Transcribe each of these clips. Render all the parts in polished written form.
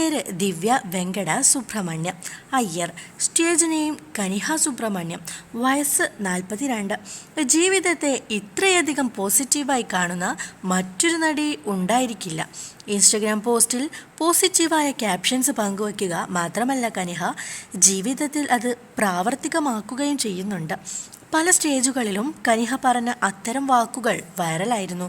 പേര് Divya Venkata Subramaniam Iyer. Stage name Kaniha Subramaniam. വയസ്സ് 42. ജീവിതത്തെ ഇത്രയധികം പോസിറ്റീവായി കാണുന്ന മറ്റൊരു നടി ഉണ്ടായിരിക്കില്ല. ഇൻസ്റ്റഗ്രാം പോസ്റ്റിൽ പോസിറ്റീവായ ക്യാപ്ഷൻസ് പങ്കുവയ്ക്കുക മാത്രമല്ല കനിഹ ജീവിതത്തിൽ അത് പ്രാവർത്തികമാക്കുകയും ചെയ്യുന്നുണ്ട്. പല സ്റ്റേജുകളിലും കനിഹ പറഞ്ഞ അത്തരം വാക്കുകൾ വൈറലായിരുന്നു.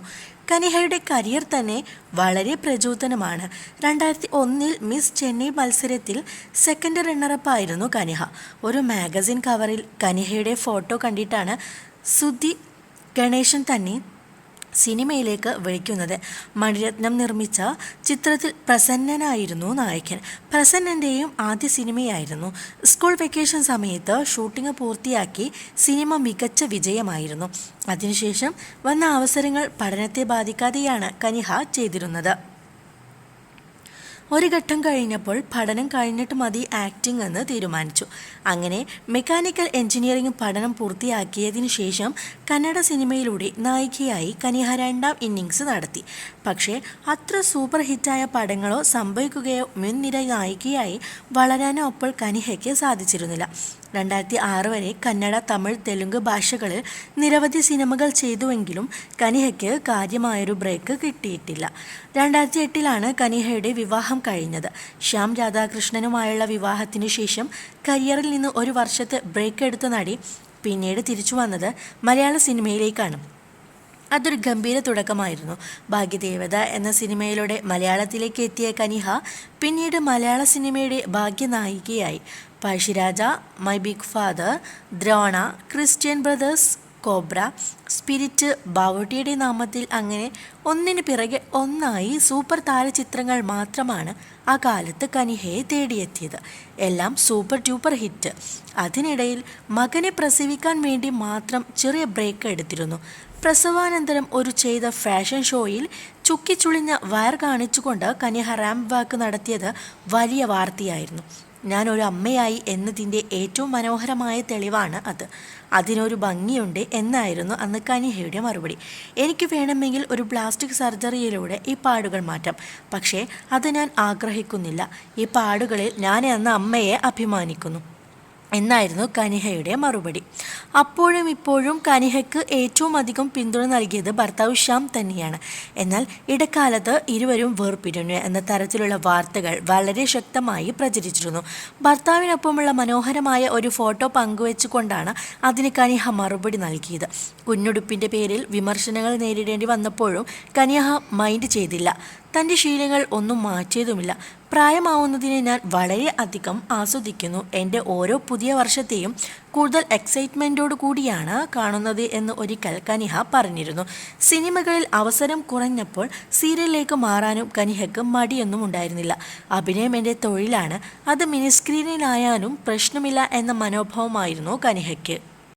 കനിഹയുടെ കരിയർ തന്നെ വളരെ പ്രചോദനമാണ്. 2001 മിസ് ചെന്നൈ മത്സരത്തിൽ സെക്കൻഡ് റണ്ണറപ്പായിരുന്നു കനിഹ. ഒരു മാഗസിൻ കവറിൽ കനിഹയുടെ ഫോട്ടോ കണ്ടിട്ടാണ് സുധി ഗണേശൻ തന്നെ സിനിമയിലേക്ക് വിളിക്കുന്നത്. മണിരത്നം നിർമ്മിച്ച ചിത്രത്തിൽ പ്രസന്നനായിരുന്നു നായകൻ. പ്രസന്നൻ്റെയും ആദ്യ സിനിമയായിരുന്നു. സ്കൂൾ വെക്കേഷൻ സമയത്ത് ഷൂട്ടിംഗ് പൂർത്തിയാക്കി സിനിമ മികച്ച വിജയമായിരുന്നു. അതിനുശേഷം വന്ന അവസരങ്ങൾ പഠനത്തെ ബാധിക്കാതെയാണ് കനിഹ ചെയ്തിരുന്നത്. ഒരു ഘട്ടം കഴിഞ്ഞപ്പോൾ പഠനം കഴിഞ്ഞിട്ട് മതി ആക്ടിംഗ് എന്ന് തീരുമാനിച്ചു. അങ്ങനെ മെക്കാനിക്കൽ എഞ്ചിനീയറിംഗ് പഠനം പൂർത്തിയാക്കിയതിനു ശേഷം കന്നഡ സിനിമയിലൂടെ നായികയായി കനിഹ രണ്ടാം ഇന്നിങ്സ് നടത്തി. പക്ഷേ അത്ര സൂപ്പർ ഹിറ്റായ പടങ്ങളോ സംഭവിക്കുകയോ മുൻനിര നായികയായി വളരാനോ അപ്പോൾ കനിഹയ്ക്ക് സാധിച്ചിരുന്നില്ല. 2006 വരെ കന്നഡ, തമിഴ്, തെലുങ്ക് ഭാഷകളിൽ നിരവധി സിനിമകൾ ചെയ്തുവെങ്കിലും കനിഹയ്ക്ക് കാര്യമായൊരു ബ്രേക്ക് കിട്ടിയിട്ടില്ല. 2008 കനിഹയുടെ വിവാഹം കഴിഞ്ഞത്. ശ്യാം രാധാകൃഷ്ണനുമായുള്ള വിവാഹത്തിന് ശേഷം കരിയറിൽ നിന്ന് ഒരു വർഷത്തെ ബ്രേക്ക് എടുത്ത നടി പിന്നീട് തിരിച്ചു വന്നത് മലയാള സിനിമയിലേക്കാണ്. അതൊരു ഗംഭീര തുടക്കമായിരുന്നു. ഭാഗ്യദേവത എന്ന സിനിമയിലൂടെ മലയാളത്തിലേക്ക് എത്തിയ കനിഹ പിന്നീട് മലയാള സിനിമയുടെ ഭാഗ്യനായികയായി. Pazhassi Raja, my big father, Drona, Christian brothers, cobra, spirit, ബാവോട്ടിയുടെ നാമത്തിൽ അങ്ങനെ ഒന്നിന് പിറകെ ഒന്നായി സൂപ്പർ താരചിത്രങ്ങൾ മാത്രമാണ് ആ കാലത്ത് കനിഹയെ തേടിയെത്തിയത്. എല്ലാം സൂപ്പർ ഡ്യൂപ്പർ ഹിറ്റ്. അതിനിടയിൽ മകനെ പ്രസവിക്കാൻ വേണ്ടി മാത്രം ചെറിയ ബ്രേക്ക് എടുത്തിരുന്നു. പ്രസവാനന്തരം ഒരു ചെയ്ത ഫാഷൻ ഷോയിൽ ചുക്കിച്ചുളിഞ്ഞ വയർ കാണിച്ചുകൊണ്ട് കനിഹ റാമ്പ് വാക്ക് നടത്തിയത് വലിയ വാർത്തയായിരുന്നു. ഞാനൊരു അമ്മയായി എന്നതിൻ്റെ ഏറ്റവും മനോഹരമായ തെളിവാണ് അത്. അതിനൊരു ഭംഗിയുണ്ട് എന്നായിരുന്നു അന്ന് കനിഹയുടെ മറുപടി. എനിക്ക് വേണമെങ്കിൽ ഒരു പ്ലാസ്റ്റിക് സർജറിയിലൂടെ ഈ പാടുകൾ മാറ്റാം. പക്ഷേ അത് ഞാൻ ആഗ്രഹിക്കുന്നില്ല. ഈ പാടുകളിൽ ഞാൻ എന്ന അമ്മയെ അഭിമാനിക്കുന്നു എന്നായിരുന്നു കനിഹയുടെ മറുപടി. അപ്പോഴും ഇപ്പോഴും കനിഹയ്ക്ക് ഏറ്റവും അധികം പിന്തുണ നൽകിയത് ഭർത്താവ് ശ്യാം തന്നെയാണ്. എന്നാൽ ഇടക്കാലത്ത് ഇരുവരും വേർപിരിഞ്ഞു എന്ന തരത്തിലുള്ള വാർത്തകൾ വളരെ ശക്തമായി പ്രചരിച്ചിരുന്നു. ഭർത്താവിനൊപ്പമുള്ള മനോഹരമായ ഒരു ഫോട്ടോ പങ്കുവെച്ചുകൊണ്ടാണ് അതിന് കനിഹ മറുപടി നൽകിയത്. കുഞ്ഞുടുപ്പിൻ്റെ പേരിൽ വിമർശനങ്ങൾ നേരിടേണ്ടി വന്നപ്പോഴും കനിഹ മൈൻഡ് ചെയ്തില്ല. തൻ്റെ ശീലങ്ങൾ ഒന്നും മാറ്റിയതുമില്ല. പ്രായമാവുന്നതിനെ ഞാൻ വളരെ അധികം ആസ്വദിക്കുന്നു. എൻ്റെ ഓരോ പുതിയ വർഷത്തെയും കൂടുതൽ എക്സൈറ്റ്മെൻറ്റോടു കൂടിയാണ് കാണുന്നത് എന്ന് ഒരിക്കൽ കനിഹ പറഞ്ഞിരുന്നു. സിനിമകളിൽ അവസരം കുറഞ്ഞപ്പോൾ സീരിയലിലേക്ക് മാറാനും കനിഹയ്ക്ക് മടിയൊന്നും ഉണ്ടായിരുന്നില്ല. അഭിനയം എൻ്റെ തൊഴിലാണ്, അത് മിനി സ്ക്രീനിലായാലും പ്രശ്നമില്ല എന്ന മനോഭാവമായിരുന്നു കനിഹയ്ക്ക്.